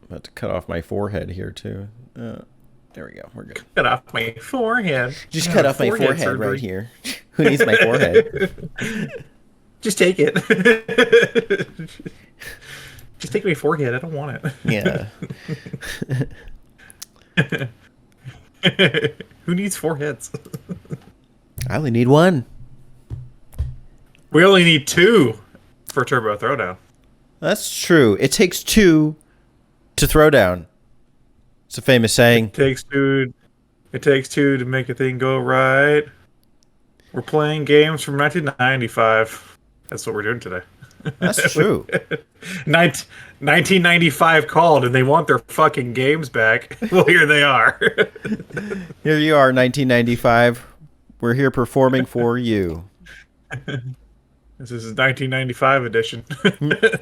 I'm about to cut off my forehead here too. There we go. We're good. Cut off my forehead. Just cut off my forehead surgery. Right here. Who needs my forehead? Just take it. Just take my forehead. I don't want it. Yeah. Who needs 4 heads? I only need 1. We only need 2 for Turbo Throwdown. That's true. It takes 2 to throw down. It's a famous saying. It takes 2 to make a thing go right. We're playing games from 1995. That's what we're doing today. That's true. 1995 called, and they want their fucking games back. Well, here they are. Here you are, 1995. We're here performing for you. This is 1995 edition.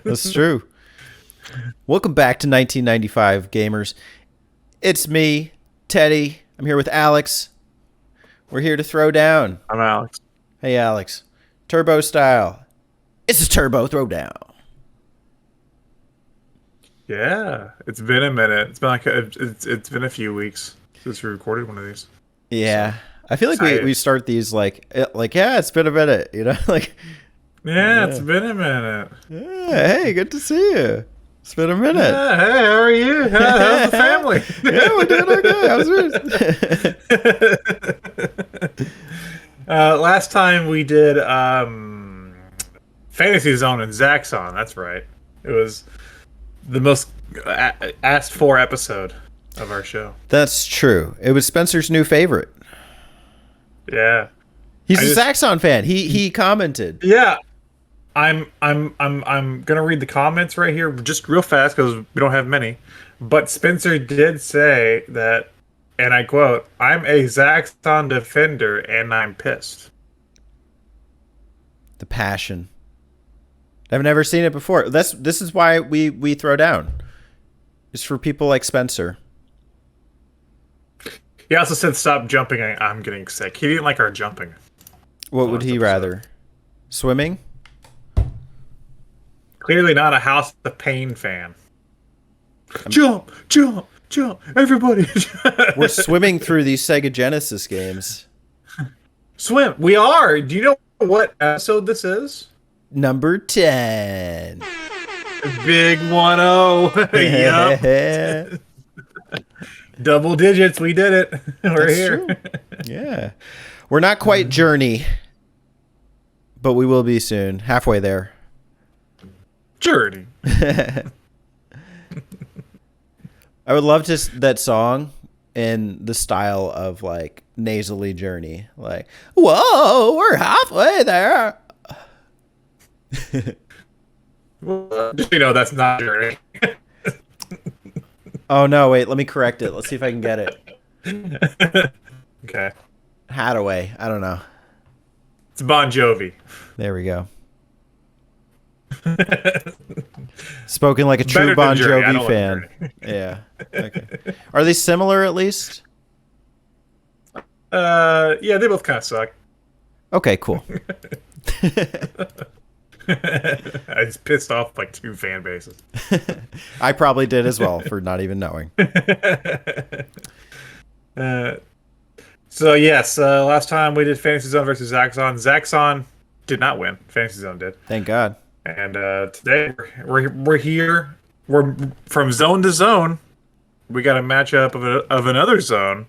That's true. Welcome back to 1995, gamers. It's me, Teddy. I'm here with Alex. We're here to throw down. I'm Alex. Hey, Alex. Turbo style. It's a Turbo Throwdown. Yeah, it's been a minute. It's been like it's been a few weeks since we recorded one of these. Yeah, so, I feel like we start these like yeah, it's been a minute, you know, like yeah, it's been a minute. Yeah, hey, good to see you. It's been a minute. Yeah, hey, how are you? How's the family? Yeah, we're doing okay. How's yours? Last time we did Fantasy Zone and Zaxxon. That's right. It was the most asked for episode of our show. That's true. It was Spencer's new favorite. Yeah, he's a Zaxxon fan. He commented. Yeah, I'm gonna read the comments right here just real fast because we don't have many. But Spencer did say that, and I quote, "I'm a Zaxxon defender and I'm pissed." The passion. I've never seen it before. This is why we throw down. It's for people like Spencer. He also said, "Stop jumping. I'm getting sick." He didn't like our jumping. What would he rather? Swimming? Clearly not a House of Pain fan. Jump, jump, jump, everybody. We're swimming through these SEGA Genesis games. Swim. We are. Do you know what episode this is? Number 10. Big 1-0. Yep. Double digits. We did it. We're here. True. Yeah. We're not quite Journey, but we will be soon. Halfway there. Journey. I would love that song in the style of like nasally Journey. Like, whoa, we're halfway there. Well, just that's not Journey. Oh no, wait, let me correct it. Let's see if I can get it. Okay. Hadaway. I don't know. It's Bon Jovi. There we go. Spoken like a true Bon Jovi fan. Yeah. Okay. Are they similar at least? Yeah, they both kind of suck. Okay, cool. I just pissed off like 2 fan bases. I probably did as well for not even knowing. So yes, last time we did Fantasy Zone versus Zaxxon. Zaxxon did not win. Fantasy Zone did. Thank God. And today we're here. We're from zone to zone. We got a matchup of another zone.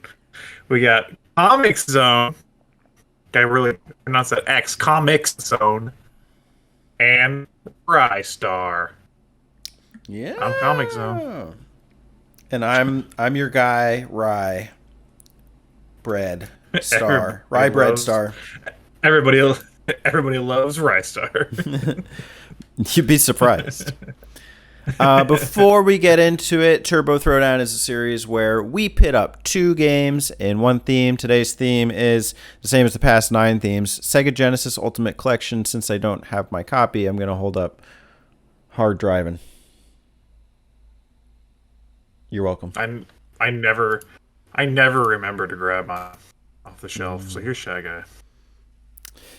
We got Comix Zone. I really pronounce that X. Comix Zone. And Ristar. Yeah. I'm Comix Zone. And I'm your guy, Rye. Bread Star. Rye Bread Star. Everybody loves Ristar. You'd be surprised. Before we get into it, Turbo Throwdown is a series where we pit up 2 games in one theme. Today's theme is the same as the past 9 themes. SEGA Genesis Ultimate Collection. Since I don't have my copy, I'm going to hold up Hard Driving. You're welcome. I never remember to grab mine off the shelf. So here's Shy Guy.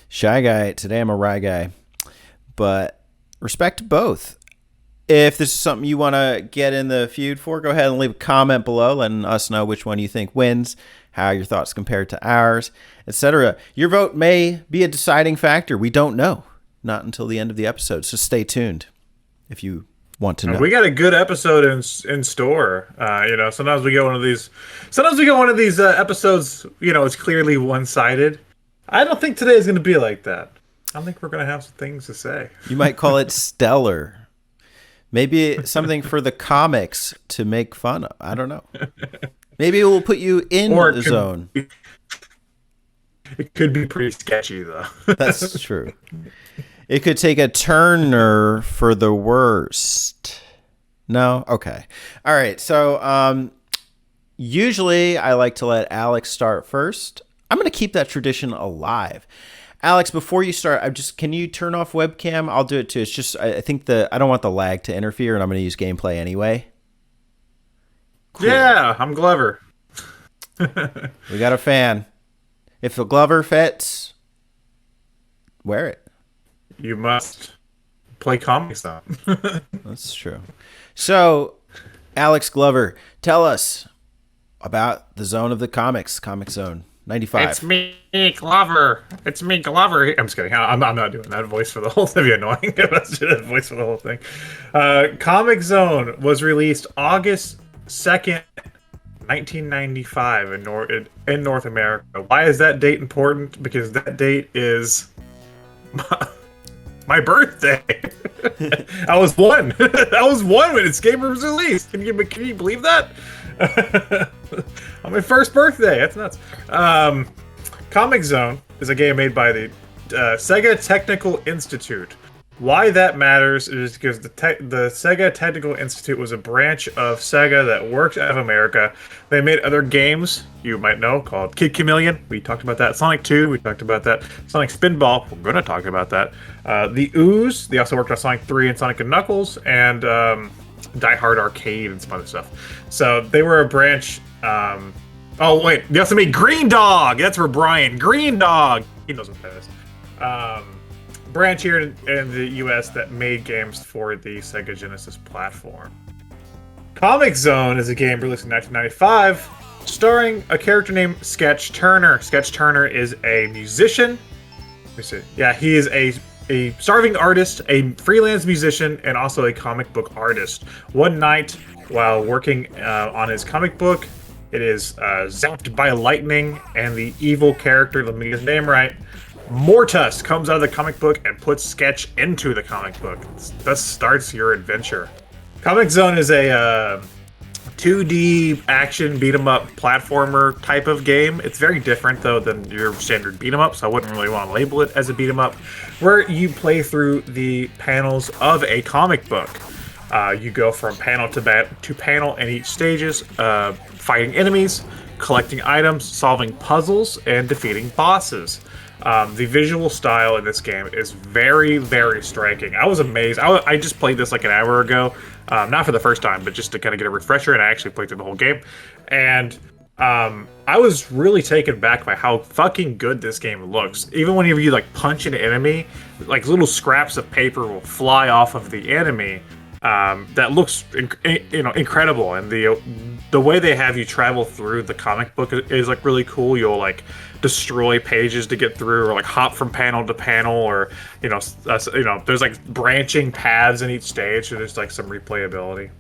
Shy Guy. Today I'm a Rye Guy. But respect to both. If this is something you want to get in the feud for, go ahead and leave a comment below letting us know which one you think wins, how your thoughts compare to ours, etc. Your vote may be a deciding factor. We don't know. Not until the end of the episode, so stay tuned if you want to know. We got a good episode in store. Sometimes we get one of these. Episodes. It's clearly one-sided. I don't think today is going to be like that. I think we're going to have some things to say. You might call it stellar. Maybe something for the comics to make fun of. I don't know. Maybe it will put you in the zone. It could be pretty sketchy, though. That's true. It could take a turner for the worst. No? Okay. All right. So usually I like to let Alex start first. I'm going to keep that tradition alive. Alex, before you start, can you turn off webcam? I'll do it too. It's just, I think I don't want the lag to interfere, and I'm going to use gameplay anyway. Cool. Yeah, I'm Glover. We got a fan. If the Glover fits, wear it. You must play Comix Zone. That's true. So, Alex Glover, tell us about the Zone of the Comics, Comix Zone 95. It's me, Glover. It's me, Glover. I'm just kidding. I'm not doing that voice for the whole thing. It'd be annoying if I did that voice for the whole thing. Comix Zone was released August 2nd, 1995 in North America. Why is that date important? Because that date is my birthday. I was one. I was one when this game was released. Can you believe that? On my first birthday. That's nuts. Comix Zone is a game made by the SEGA Technical Institute. Why that matters is because the SEGA Technical Institute was a branch of SEGA that worked out of America. They made other games you might know called Kid Chameleon. We talked about that. Sonic 2, we talked about that. Sonic Spinball, we're going to talk about that. The Ooze, they also worked on Sonic 3 and Sonic & Knuckles, and Die Hard Arcade and some other stuff. So they were a branch. Oh, wait, they also made Green Dog. That's for Brian. Green Dog. He knows what that is. Branch here in the US that made games for the SEGA Genesis platform. Comix Zone is a game released in 1995, starring a character named Sketch Turner. Sketch Turner is a musician. Let me see. Yeah, he is a starving artist, a freelance musician, and also a comic book artist. One night, while working on his comic book, it is zapped by lightning, and the evil character, let me get his name right, Mortus, comes out of the comic book and puts Sketch into the comic book. Thus starts your adventure. Comix Zone is a 2D action beat-em-up platformer type of game. It's very different, though, than your standard beat-em-up, so I wouldn't really want to label it as a beat-em-up, where you play through the panels of a comic book. You go from panel to panel in each stages, fighting enemies, collecting items, solving puzzles, and defeating bosses. The visual style in this game is very, very striking. I was amazed. I just played this like an hour ago. Not for the first time, but just to kind of get a refresher, and I actually played through the whole game. And I was really taken back by how fucking good this game looks. Even whenever you like punch an enemy, like little scraps of paper will fly off of the enemy. That looks incredible, and the way they have you travel through the comic book is like really cool. You'll like destroy pages to get through, or like hop from panel to panel, or there's like branching paths in each stage, so there's like some replayability.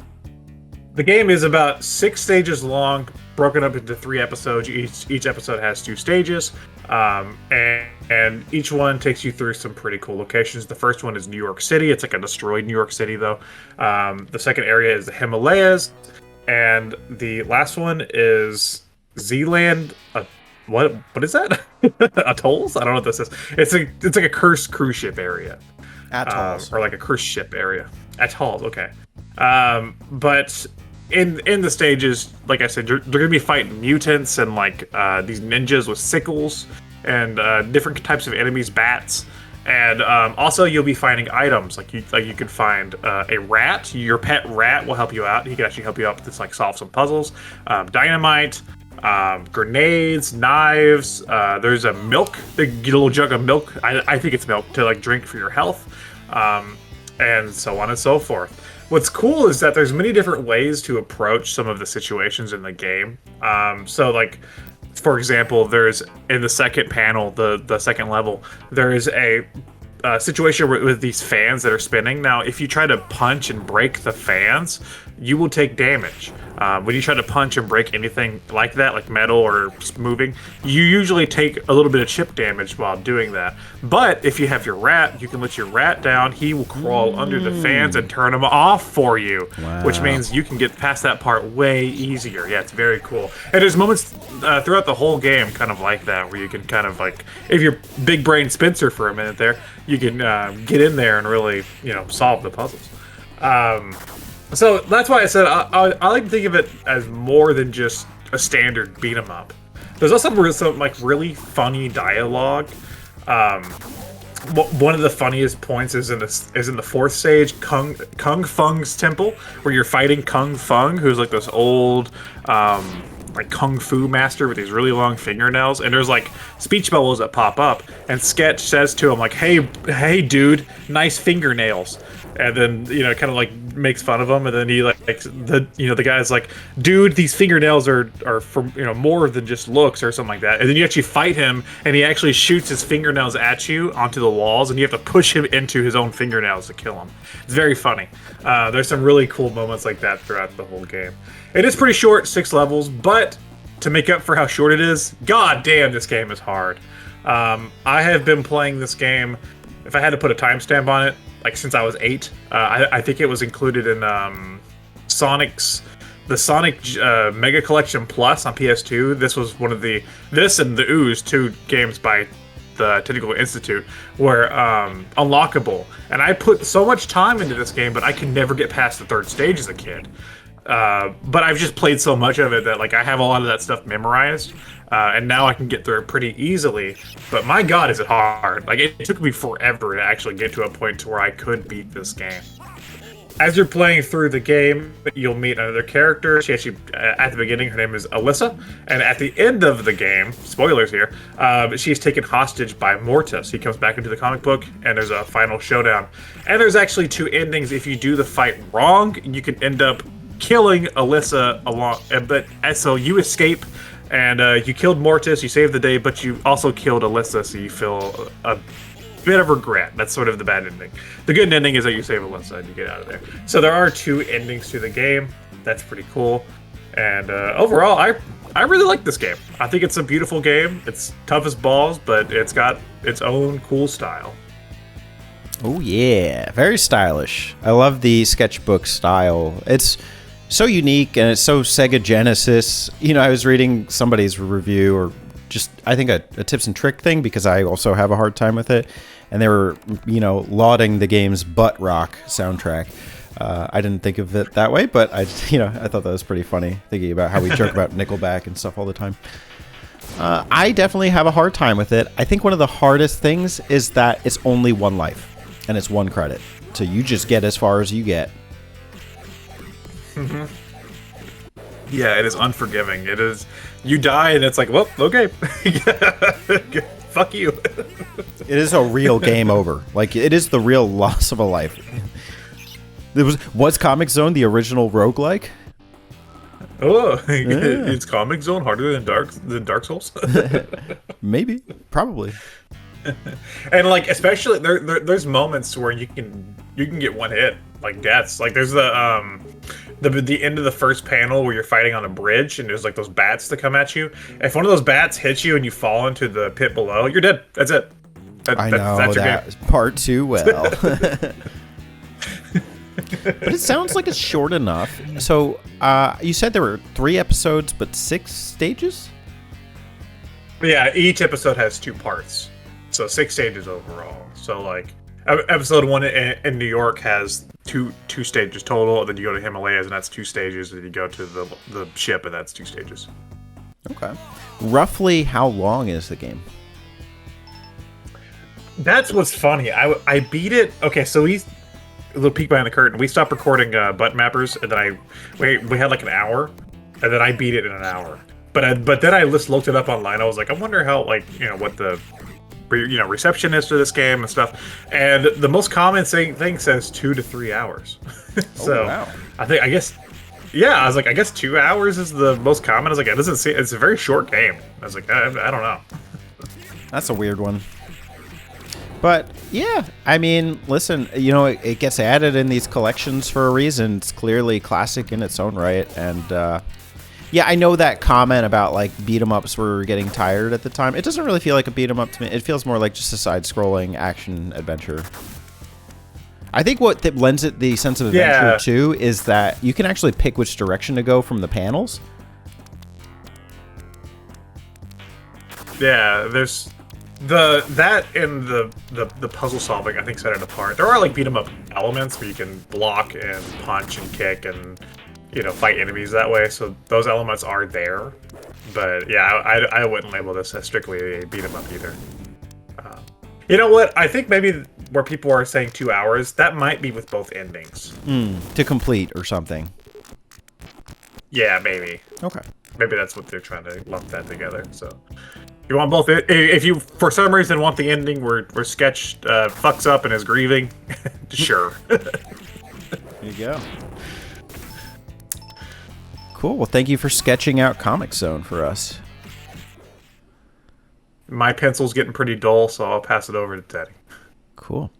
The game is about 6 stages long, broken up into 3 episodes. Each episode has 2 stages, and each one takes you through some pretty cool locations. The first one is New York City. It's like a destroyed New York City, though. The second area is the Himalayas, and the last one is Zealand. What is that? Atolls? I don't know what this is. It's like a cursed cruise ship area. Atolls. Or like a cruise ship area. Atolls, okay. But in the stages, like I said, they're going to be fighting mutants and like these ninjas with sickles and different types of enemies, bats. And also you'll be finding items. Like you could find a rat. Your pet rat will help you out. He can actually help you out with like solve some puzzles. Dynamite. Grenades, knives, there's a milk, they get a little jug of milk, I think it's milk, to like drink for your health, and so on and so forth. what's cool is that there's many different ways to approach some of the situations in the game. So like, for example, there's in the second panel, the second level, there is a situation with these fans that are spinning. Now, if you try to punch and break the fans, you will take damage. When you try to punch and break anything like that, like metal or moving, you usually take a little bit of chip damage while doing that. But if you have your rat, you can let your rat down. He will crawl under the fans and turn them off for you, which means you can get past that part way easier. Yeah, it's very cool. And there's moments throughout the whole game kind of like that, where you can kind of like, if you're big brain Spencer for a minute there, you can get in there and really, solve the puzzles. So that's why I said I like to think of it as more than just a standard beat 'em up. There's also some like really funny dialogue. One of the funniest points is in the fourth stage, Kung Fung's temple, where you're fighting Kung Fung, who's like this old like kung fu master with these really long fingernails, and there's like speech bubbles that pop up, and Sketch says to him like, hey dude, nice fingernails. And then, kind of like makes fun of him, and then he the guy's like, dude, these fingernails are for more than just looks or something like that. And then you actually fight him, and he actually shoots his fingernails at you onto the walls, and you have to push him into his own fingernails to kill him. It's very funny. There's some really cool moments like that throughout the whole game. It is pretty short, 6 levels, but to make up for how short it is, god damn, this game is hard. I have been playing this game, if I had to put a timestamp on it, like since I was 8. I think it was included in the Sonic Mega Collection Plus on PS2. This was this and the Ooze, 2 games by the Technical Institute, were unlockable. And I put so much time into this game, but I could never get past the 3rd stage as a kid. But I've just played so much of it that like I have a lot of that stuff memorized. And now I can get through it pretty easily, but my god, is it hard. Like, it took me forever to actually get to a point to where I could beat this game. As you're playing through the game, you'll meet another character. She actually, at the beginning, her name is Alyssa, and at the end of the game, spoilers here, she's taken hostage by Mortis. He comes back into the comic book, and there's a final showdown. And there's actually 2 endings. If you do the fight wrong, you can end up killing Alyssa so you escape. And you killed Mortis, you saved the day, but you also killed Alyssa, so you feel a bit of regret. That's sort of the bad ending. The good ending is that you save Alyssa and you get out of there. So there are 2 endings to the game. That's pretty cool. And overall, I really like this game. I think it's a beautiful game. It's tough as balls, but it's got its own cool style. Oh yeah, very stylish. I love the sketchbook style. It's so unique, and it's so SEGA Genesis. I was reading somebody's review, or just, I think, a tips and trick thing, because I also have a hard time with it. And they were, lauding the game's butt rock soundtrack. I didn't think of it that way, but I thought that was pretty funny, thinking about how we joke about Nickelback and stuff all the time. I definitely have a hard time with it. I think one of the hardest things is that it's only 1 life, and it's 1 credit. So you just get as far as you get. Mm-hmm. Yeah, it is unforgiving. It is, you die and it's like, well, okay. Fuck you. It is a real game over. Like, it is the real loss of a life. Was Comix Zone the original roguelike? Oh, yeah. It's Comix Zone harder than Dark Souls? Maybe. Probably. And like, especially there's moments where you can get 1 hit, like deaths. Like there's the end of the first panel where you're fighting on a bridge, and there's like those bats that come at you. If one of those bats hits you and you fall into the pit below, you're dead. That's it. I know that's that part too well. But it sounds like it's short enough. So you said there were 3 episodes, but 6 stages? Yeah, each episode has 2 parts. So 6 stages overall. So like episode 1 in New York has two stages total, and then you go to Himalayas and that's 2 stages, and then you go to the ship and that's 2 stages. Okay. Roughly how long is the game? That's what's funny. I beat it. Okay, so a little peek behind the curtain. We stopped recording Butt Mappers, and then we had like an hour, and then I beat it in an hour. But then I just looked it up online. I was like, I wonder how, like, what the receptionist for this game and stuff. And the most common thing says 2 to 3 hours. So wow. I guess. Yeah, I was like, I guess 2 hours is the most common. I was like, it doesn't seem, it's a very short game. I was like, I don't know. That's a weird one. But yeah, I mean, listen, it gets added in these collections for a reason. It's clearly classic in its own right. And yeah, I know that comment about like beat 'em ups were getting tired at the time. It doesn't really feel like a beat 'em up to me. It feels more like just a side-scrolling action adventure. I think what lends it the sense of adventure too is that you can actually pick which direction to go from the panels. Yeah, there's that and the puzzle solving I think set it apart. There are like beat 'em up elements where you can block and punch and kick and fight enemies that way. So those elements are there, but yeah, I wouldn't label this as strictly a beat 'em up either. You know what? I think maybe where people are saying 2 hours, that might be with both endings. To complete or something. Yeah, maybe. Okay. Maybe that's what they're trying to lump that together. So, you want both? If you, for some reason, want the ending where Sketch fucks up and is grieving, sure. There you go. Cool. Well, thank you for sketching out Comix Zone for us. My pencil's getting pretty dull, so I'll pass it over to Teddy. Cool.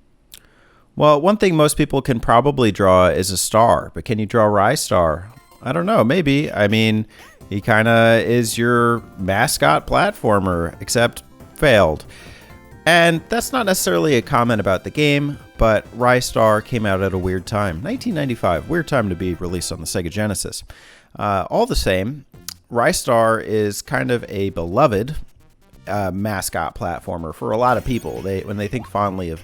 Well, one thing most people can probably draw is a star, but can you draw Ristar? I don't know, maybe. I mean, he kind of is your mascot platformer, except failed. And that's not necessarily a comment about the game, but Ristar came out at a weird time. 1995, weird time to be released on the SEGA Genesis. All the same, Ristar is kind of a beloved mascot platformer for a lot of people. When they think fondly of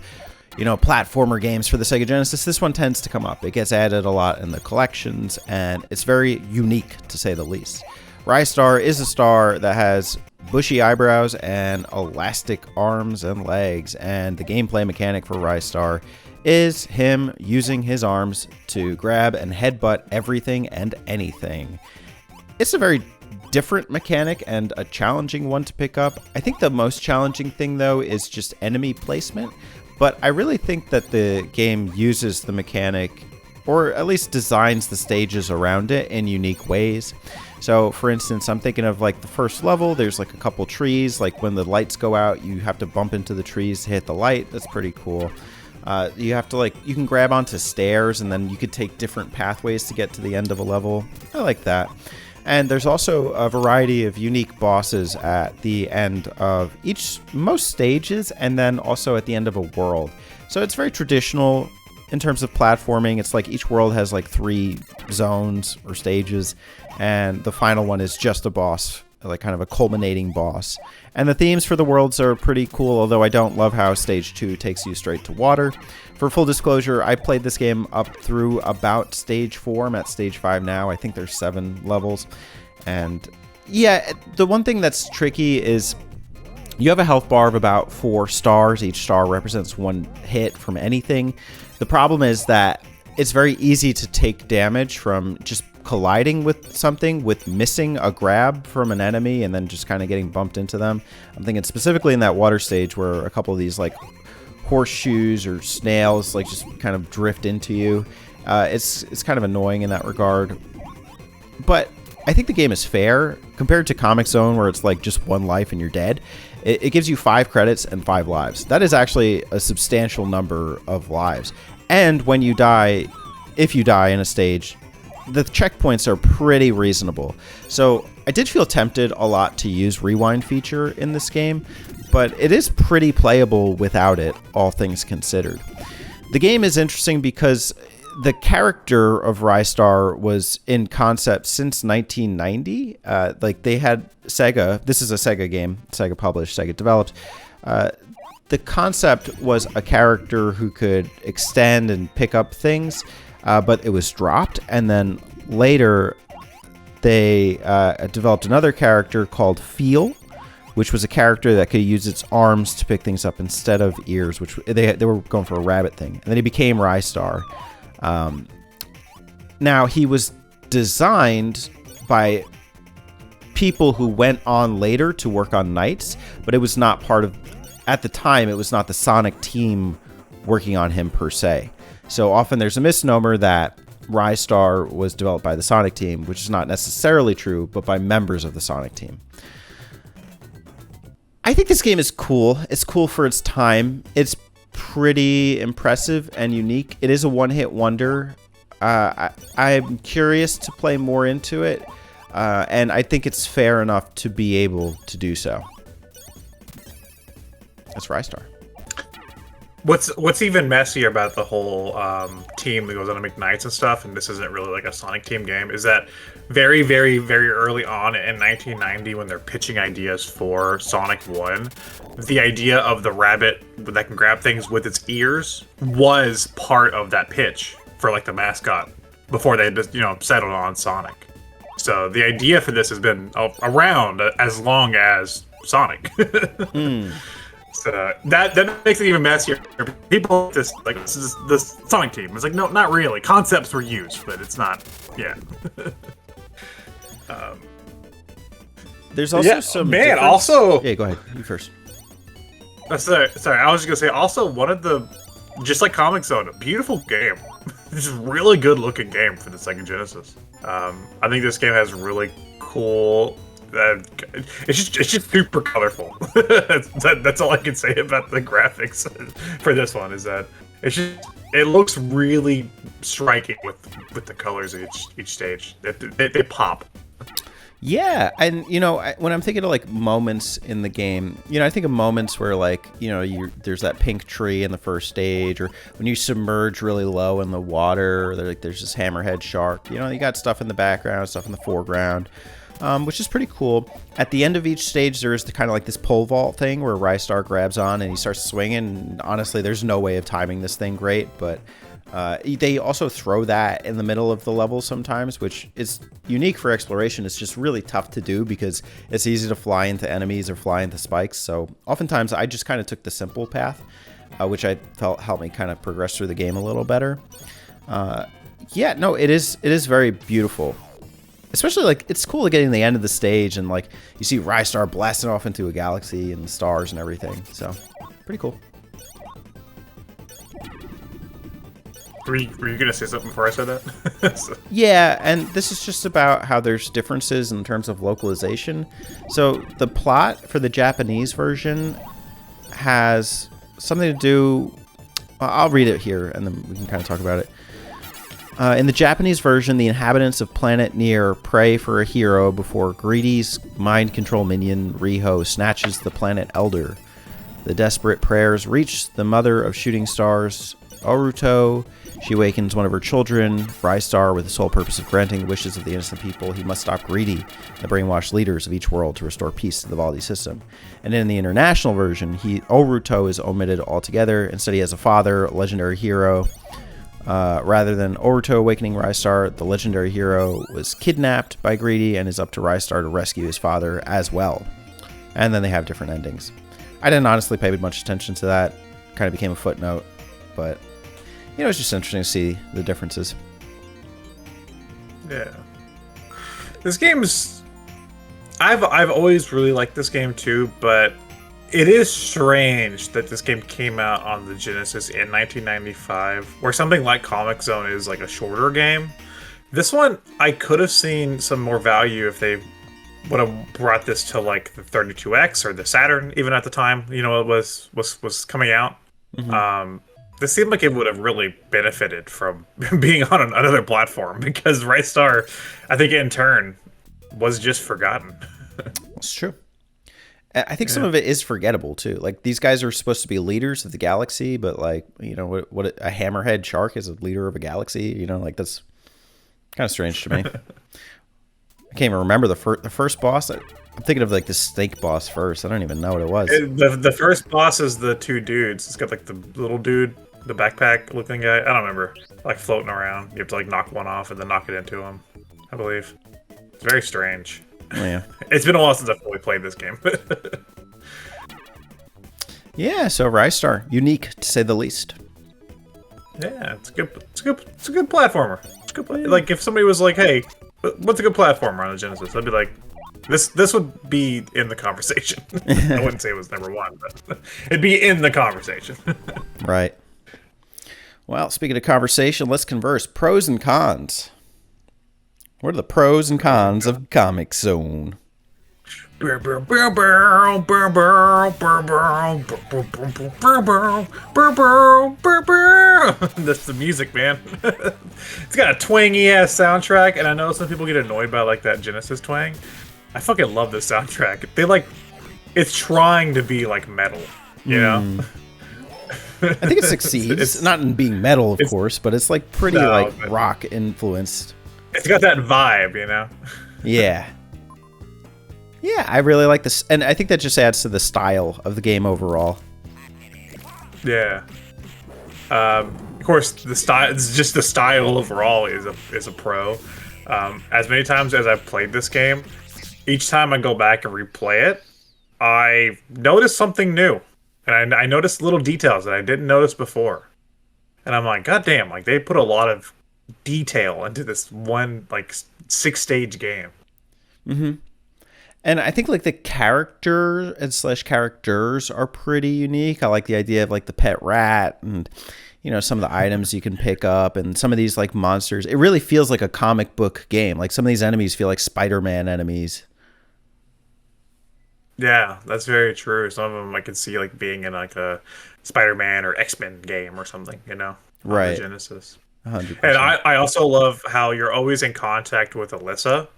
platformer games for the SEGA Genesis, this one tends to come up. It gets added a lot in the collections, and it's very unique to say the least. Ristar is a star that has bushy eyebrows and elastic arms and legs, and the gameplay mechanic for Ristar is him using his arms to grab and headbutt everything and anything. It's a very different mechanic and a challenging one to pick up. I think the most challenging thing, though, is just enemy placement, but I really think that the game uses the mechanic, or at least designs the stages around it in unique ways. So, for instance, I'm thinking of like the first level, there's like a couple trees, like when the lights go out, you have to bump into the trees to hit the light. That's pretty cool. You have to you can grab onto stairs, and then you could take different pathways to get to the end of a level. I like that. And there's also a variety of unique bosses at the end of most stages, and then also at the end of a world. So it's very traditional in terms of platforming. It's like each world has like 3 zones or stages, and the final one is just a boss, like kind of a culminating boss. And the themes for the worlds are pretty cool, although I don't love how stage 2 takes you straight to water. For full disclosure, I played this game up through about stage 4. I'm at stage 5 now. I think there's 7 levels. And yeah, the one thing that's tricky is you have a health bar of about 4 stars. Each star represents 1 hit from anything. The problem is that it's very easy to take damage from just colliding with something, with missing a grab from an enemy and then just kind of getting bumped into them. I'm thinking specifically in that water stage where a couple of these like horseshoes or snails like just kind of drift into you. It's kind of annoying in that regard. But I think the game is fair compared to Comix Zone, where it's like just 1 life and you're dead. It gives you 5 credits and 5 lives. That is actually a substantial number of lives. And when you die, if you die in a stage, the checkpoints are pretty reasonable. So I did feel tempted a lot to use rewind feature in this game, but it is pretty playable without it, all things considered. The game is interesting because the character of Ristar was in concept since 1990. They had SEGA. This is a SEGA game. SEGA published, SEGA developed. The concept was a character who could extend and pick up things, but it was dropped. And then later, they developed another character called Feel, which was a character that could use its arms to pick things up instead of ears, which they were going for a rabbit thing. And then he became Ristar. Now, he was designed by people who went on later to work on Knights, but it was not part of at the time, it was not the Sonic team working on him per se. So often there's a misnomer that Ristar was developed by the Sonic team, which is not necessarily true, but by members of the Sonic team. I think this game is cool. It's cool for its time. It's pretty impressive and unique. It is a one-hit wonder. I'm curious to play more into it, and I think it's fair enough to be able to do so. That's Ristar. What's even messier about the whole team that goes on to make Knights and stuff, and this isn't really like a Sonic team game, is that very, very, very early on in 1990, when they're pitching ideas for Sonic 1, the idea of the rabbit that can grab things with its ears was part of that pitch for like the mascot before they just, settled on Sonic. So the idea for this has been around as long as Sonic. So that makes it even messier. People this Sonic team. It's like, no, not really. Concepts were used, but it's not. Yeah. There's also some. Man, difference. also. Yeah, go ahead. You first. Sorry. I was just gonna say. Also, one of the, just like Comix Zone, a beautiful game. This is a really good looking game for the SEGA Genesis. I think this game has really cool. It's just super colorful. That's all I can say about the graphics for this one. Is that it looks really striking with the colors of each stage. They pop. Yeah, and when I'm thinking of like moments in the game, I think of moments where like there's that pink tree in the first stage, or when you submerge really low in the water, or there's this hammerhead shark. You got stuff in the background, stuff in the foreground. Which is pretty cool. At the end of each stage, there is kind of like this pole vault thing where Ristar grabs on and he starts swinging. Honestly, there's no way of timing this thing great, but they also throw that in the middle of the level sometimes, which is unique for exploration. It's just really tough to do because it's easy to fly into enemies or fly into spikes. So oftentimes I just kind of took the simple path, which I felt helped me kind of progress through the game a little better. It is very beautiful. Especially, like, it's cool getting to the end of the stage and, like, you see Ristar blasting off into a galaxy and stars and everything. So, pretty cool. Were you going to say something before I said that? Yeah, and this is just about how there's differences in terms of localization. So, the plot for the Japanese version has something to do... I'll read it here, and then we can kind of talk about it. In the Japanese version, the inhabitants of Planet Near pray for a hero before Greedy's mind control minion, Riho, snatches the planet Elder. The desperate prayers reach the mother of shooting stars, Oruto. She awakens one of her children, Ristar, with the sole purpose of granting the wishes of the innocent people. He must stop Greedy, the brainwashed leaders of each world, to restore peace to the Valdi system. And in the international version, Oruto is omitted altogether. Instead, he has a father, a legendary hero. Rather than Oruto awakening Ristar, the legendary hero was kidnapped by Greedy and is up to Ristar to rescue his father as well. And then they have different endings. I didn't honestly pay much attention to that. Kind of became a footnote. But, it's just interesting to see the differences. Yeah. This game's... I've always really liked this game too, but it is strange that this game came out on the Genesis in 1995, where something like Comix Zone is like a shorter game. This one, I could have seen some more value if they would have brought this to like the 32X or the Saturn, even at the time, it was coming out. Mm-hmm. This seemed like it would have really benefited from being on another platform, because Ristar, I think in turn, was just forgotten. It's true. I think some of it is forgettable too. Like, these guys are supposed to be leaders of the galaxy, but like, what a hammerhead shark is a leader of a galaxy. Like, that's kind of strange to me. I can't even remember the first boss. I'm thinking of like the snake boss first. I don't even know what it was. The first boss is the two dudes. It's got like the little dude, the backpack looking guy. I don't remember. Like floating around. You have to like knock one off and then knock it into him, I believe. It's very strange. Oh, yeah. It's been a while since I've fully played this game. Yeah, so Ristar, unique to say the least. Yeah, it's a good platformer. It's a good like if somebody was like, "Hey, what's a good platformer on the Genesis?" I'd be like, This would be in the conversation. I wouldn't say it was number one, but it'd be in the conversation. Right. Well, speaking of conversation, let's converse. Pros and cons. What are the pros and cons of Comix Zone? That's the music, man. It's got a twangy ass soundtrack, and I know some people get annoyed by like that Genesis twang. I fucking love this soundtrack. It's trying to be like metal, you know. I think it succeeds. It's not in being metal, of course, but it's like pretty rock influenced. It's got that vibe, you know. Yeah. Yeah, I really like this, and I think that just adds to the style of the game overall. Yeah. Of course, the style. It's just the style overall is a pro. As many times as I've played this game, each time I go back and replay it, I notice something new, and I notice little details that I didn't notice before. And I'm like, God damn! Like they put a lot of detail into this one like 6-stage game. Mm-hmm. And I think like the character and / characters are pretty unique. I like the idea of like the pet rat and, you know, some of the items you can pick up and some of these like monsters. It really feels like a comic book game. Like some of these enemies feel like Spider-Man enemies. Yeah, that's very true. Some of them I could see like being in like a Spider-Man or X-Men game or something, you know, right? On the Genesis. 100%. And I also love how you're always in contact with Alyssa.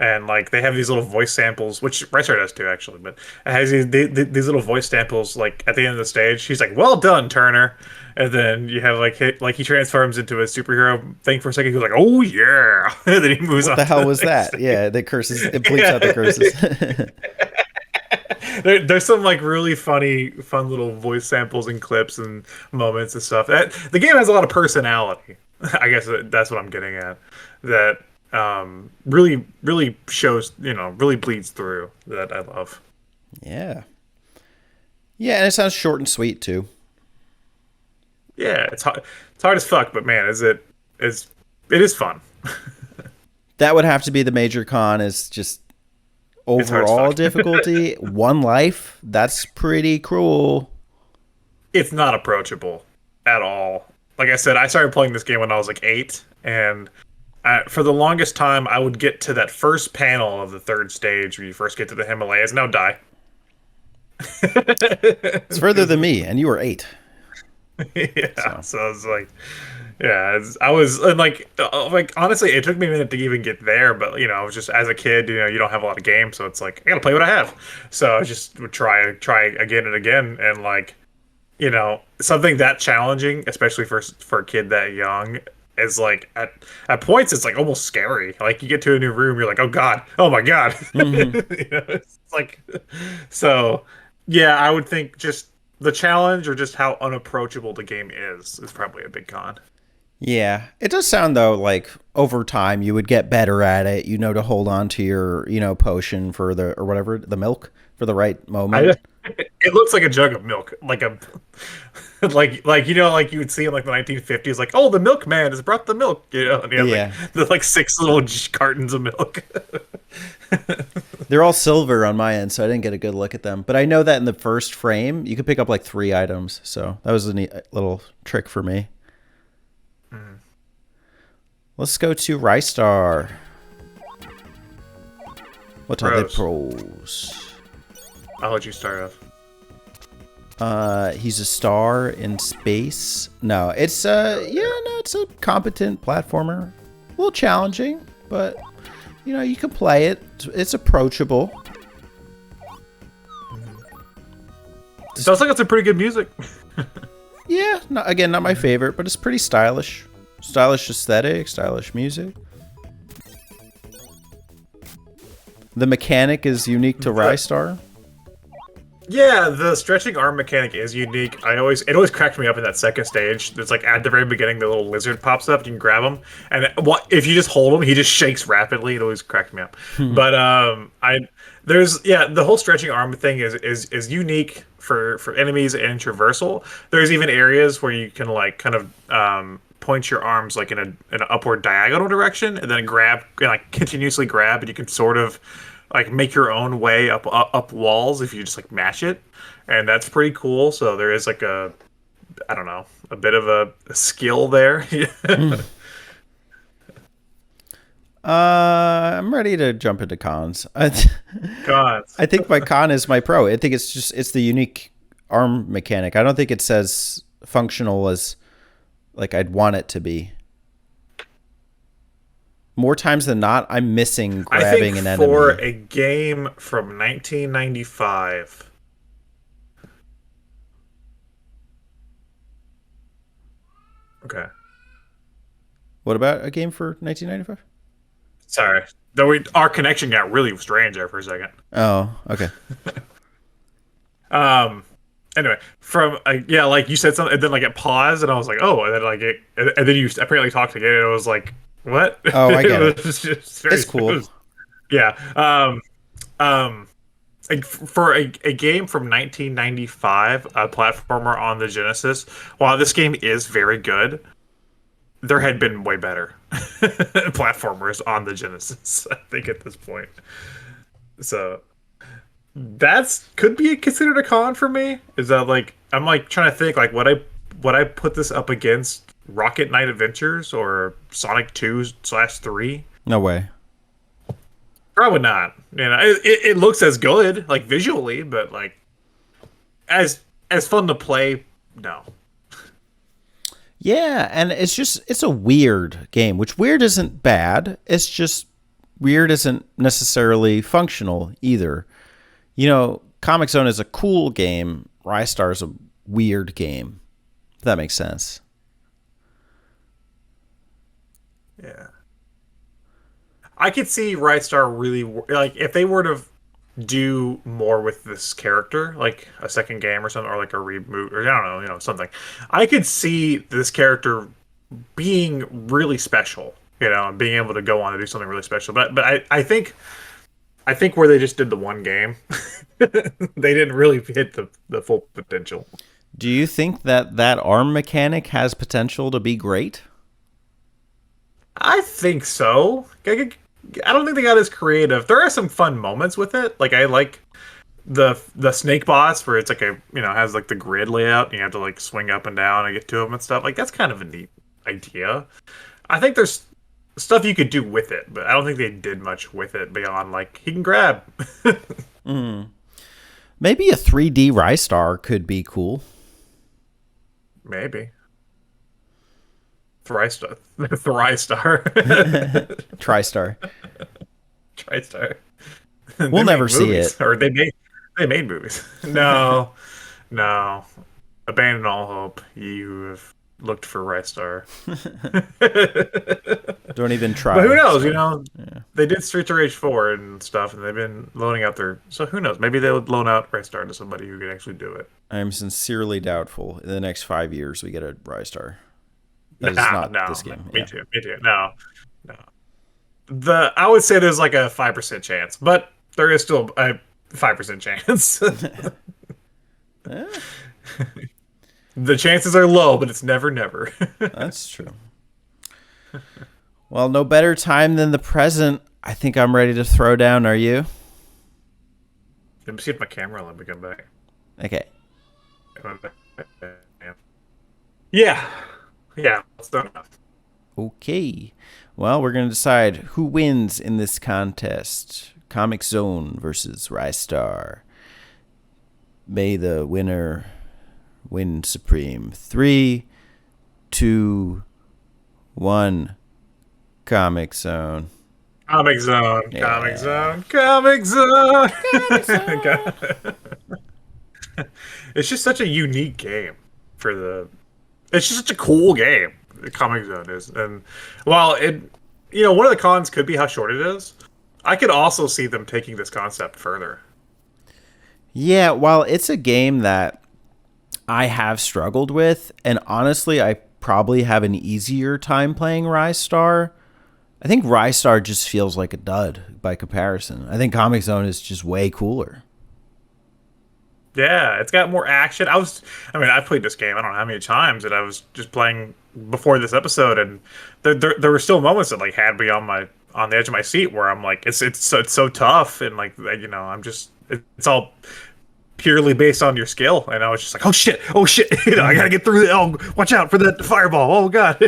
And like they have these little voice samples, which Ristar does too, actually. But it has these little voice samples, like at the end of the stage. He's like, "Well done, Turner," and then you have he transforms into a superhero thing for a second. He's like, "Oh yeah," and then he moves on. What the hell was that? Stage. Yeah, the curses. It bleeps out the curses. There's some like really fun little voice samples and clips and moments and stuff. The game has a lot of personality. I guess that's what I'm getting at. That. Really shows, you know, really bleeds through, that I love. Yeah, and it sounds short and sweet too. Yeah, it's hard as fuck, but man, it is fun. That would have to be the major con, is just overall difficulty. One life, that's pretty cruel. It's not approachable at all. Like I said, I started playing this game when I was like 8, and for the longest time, I would get to that first panel of the 3rd stage where you first get to the Himalayas, and I'll die. It's further than me, and you were 8. Yeah, so I was like, yeah, I was like honestly, it took me a minute to even get there, but you know, I was just as a kid, you know, you don't have a lot of games, so it's like I gotta play what I have. So I just would try again and again, and like, you know, something that challenging, especially for a kid that young. Is like at points it's like almost scary. Like you get to a new room, you're like, oh god, oh my god. Mm-hmm. You know, it's like, so yeah, I would think just the challenge or just how unapproachable the game is probably a big con. Yeah, it does sound though like over time you would get better at it. You know, to hold on to your, you know, potion for the or whatever, the milk for the right moment. It looks like a jug of milk, like a like you know, like you would see in like the 1950s, like, oh, the milkman has brought the milk, you know, and he has like the 6 little cartons of milk. They're all silver on my end, so I didn't get a good look at them. But I know that in the first frame you could pick up like 3 items, so that was a neat little trick for me. Let's go to Ristar. What are the pros? I'll let you start off. He's a star in space. No, it's it's a competent platformer. A little challenging, but you know, you can play it. It's approachable. It sounds like it's a pretty good music. Yeah, not my favorite, but it's pretty stylish. Stylish aesthetic, stylish music. The mechanic is unique to Ristar. Yeah, the stretching arm mechanic is unique. It always cracked me up in that 2nd stage. It's like at the very beginning, the little lizard pops up. You can grab him, and if you just hold him, he just shakes rapidly. It always cracked me up. But the whole stretching arm thing is unique for enemies and traversal. There's even areas where you can like kind of point your arms like in an upward diagonal direction, and then grab and like continuously grab, and you can sort of like make your own way up walls if you just like mash it, and that's pretty cool. So there is like a, I don't know, a bit of a skill there. I'm ready to jump into cons. Cons. I think my con is my pro. I think it's the unique arm mechanic. I don't think it's as functional as like I'd want it to be. More times than not, I'm missing grabbing an enemy. For a game from 1995. Okay. What about a game for 1995? Sorry. Though our connection got really strange there for a second. Oh, okay. Anyway, from yeah, like you said something, and then like it paused, and I was like, oh, and then like it, and then you apparently talked again, and it was like, what? Oh, I get it. It's cool. Yeah. Like for a game from 1995, a platformer on the Genesis, while this game is very good, there had been way better platformers on the Genesis, I think, at this point. So could be considered a con for me. Is that like I'm like trying to think like would I put this up against Rocket Knight Adventures or Sonic 2/3? No way. Probably not. You know, it looks as good like visually, but like as fun to play, no. Yeah, and it's a weird game, which weird isn't bad. It's just weird isn't necessarily functional either. You know, Comix Zone is a cool game. Ristar is a weird game. If that makes sense. Yeah. I could see Ristar really like if they were to do more with this character, like a second game or something, or like a reboot, or I don't know, something. I could see this character being really special, and being able to go on to do something really special. But I think where they just did the one game, they didn't really hit the full potential. Do you think that arm mechanic has potential to be great? I think so. I don't think they got as creative. There are some fun moments with it. Like I like the snake boss where it's like has like the grid layout and you have to like swing up and down and get to them and stuff. Like that's kind of a neat idea. I think there's stuff you could do with it, but I don't think they did much with it beyond like he can grab. Maybe a 3D Ristar could be cool. Maybe. TriStar. TriStar. TriStar. We'll never see it. Or they made movies. No. Abandon all hope. You have looked for Ristar. Don't even try. But who knows? Yeah. They did Streets of Rage 4 and stuff, and they've been loaning out their. So who knows? Maybe they would loan out Ristar to somebody who could actually do it. I am sincerely doubtful. In the next 5 years, we get a Ristar. That is not this game. Me too. No. I would say there's like a 5% chance, but there is still a 5% chance. The chances are low, but it's never. That's true. Well, no better time than the present. I think I'm ready to throw down. Are you? Let me see if my camera will let me come back. Okay. Yeah, let's do it. Okay. Well, we're going to decide who wins in this contest. Comix Zone versus Ristar. May the winner win supreme. 3, 2, 1. Comix Zone. Comix Zone. Yeah. Comix Zone. Comix Zone. Comix Zone. It's just such a unique game for the. It's just such a cool game. The Comix Zone is, and while it, one of the cons could be how short it is. I could also see them taking this concept further. Yeah, while it's a game that I have struggled with, and honestly, I probably have an easier time playing Ristar. I think Ristar just feels like a dud by comparison. I think Comix Zone is just way cooler. Yeah, it's got more action. I mean, I played this game, I don't know how many times, and I was just playing before this episode, and there were still moments that like had me on the edge of my seat where I'm like, it's so tough, and like I'm just it's all purely based on your skill, and I was just like, oh shit, I gotta get through. Oh, watch out for that fireball. Oh god,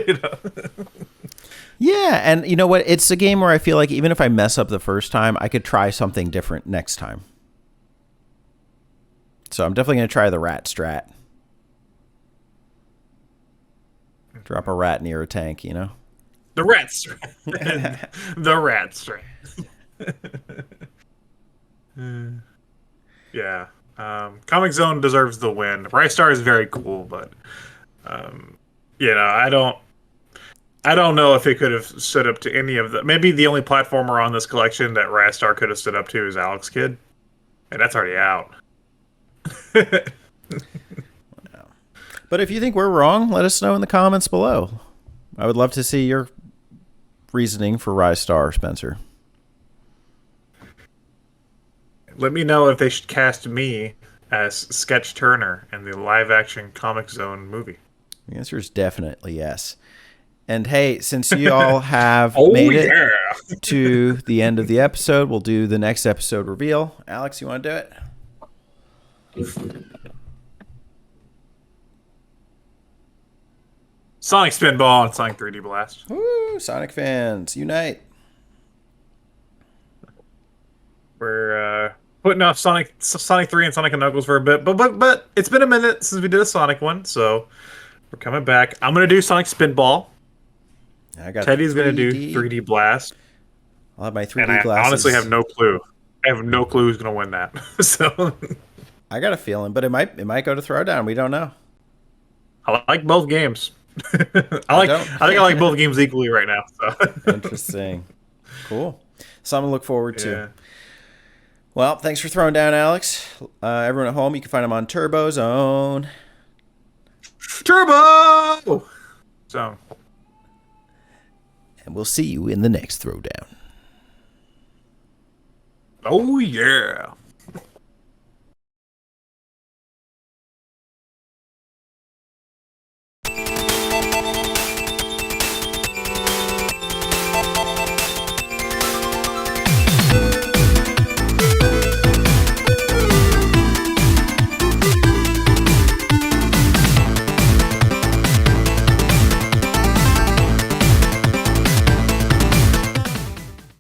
Yeah, and you know what? It's a game where I feel like even if I mess up the first time, I could try something different next time. So I'm definitely going to try the rat strat. Drop a rat near a tank, you know? The rat strat. The rat strat. Yeah. Comix Zone deserves the win. Ristar is very cool, but I don't know if it could have stood up to any of the. Maybe the only platformer on this collection that Ristar could have stood up to is Alex Kidd, and that's already out. But if you think we're wrong, let us know in the comments below. I would love to see your reasoning for Ristar, Spencer. Let me know if they should cast me as Sketch Turner in the live-action Comix Zone movie. The answer is definitely yes. And hey, since you all have made it to the end of the episode, we'll do the next episode reveal. Alex, you want to do it? Sonic Spinball and Sonic 3D Blast. Woo, Sonic fans, unite. We're putting off Sonic 3 and Sonic and Knuckles for a bit, but it's been a minute since we did a Sonic one, so we're coming back. I'm gonna do Sonic Spinball. Teddy's gonna do 3D Blast. I'll have my 3D and glasses. I honestly have no clue. I have no clue who's gonna win that. So I got a feeling, but it might go to Throwdown. We don't know. I like both games. I think I like both games equally right now. So. Interesting. Cool. Something to look forward to. Well, thanks for throwing down, Alex. Everyone at home, you can find them on Turbo Zone. Turbo! So. And we'll see you in the next Throwdown. Oh, yeah.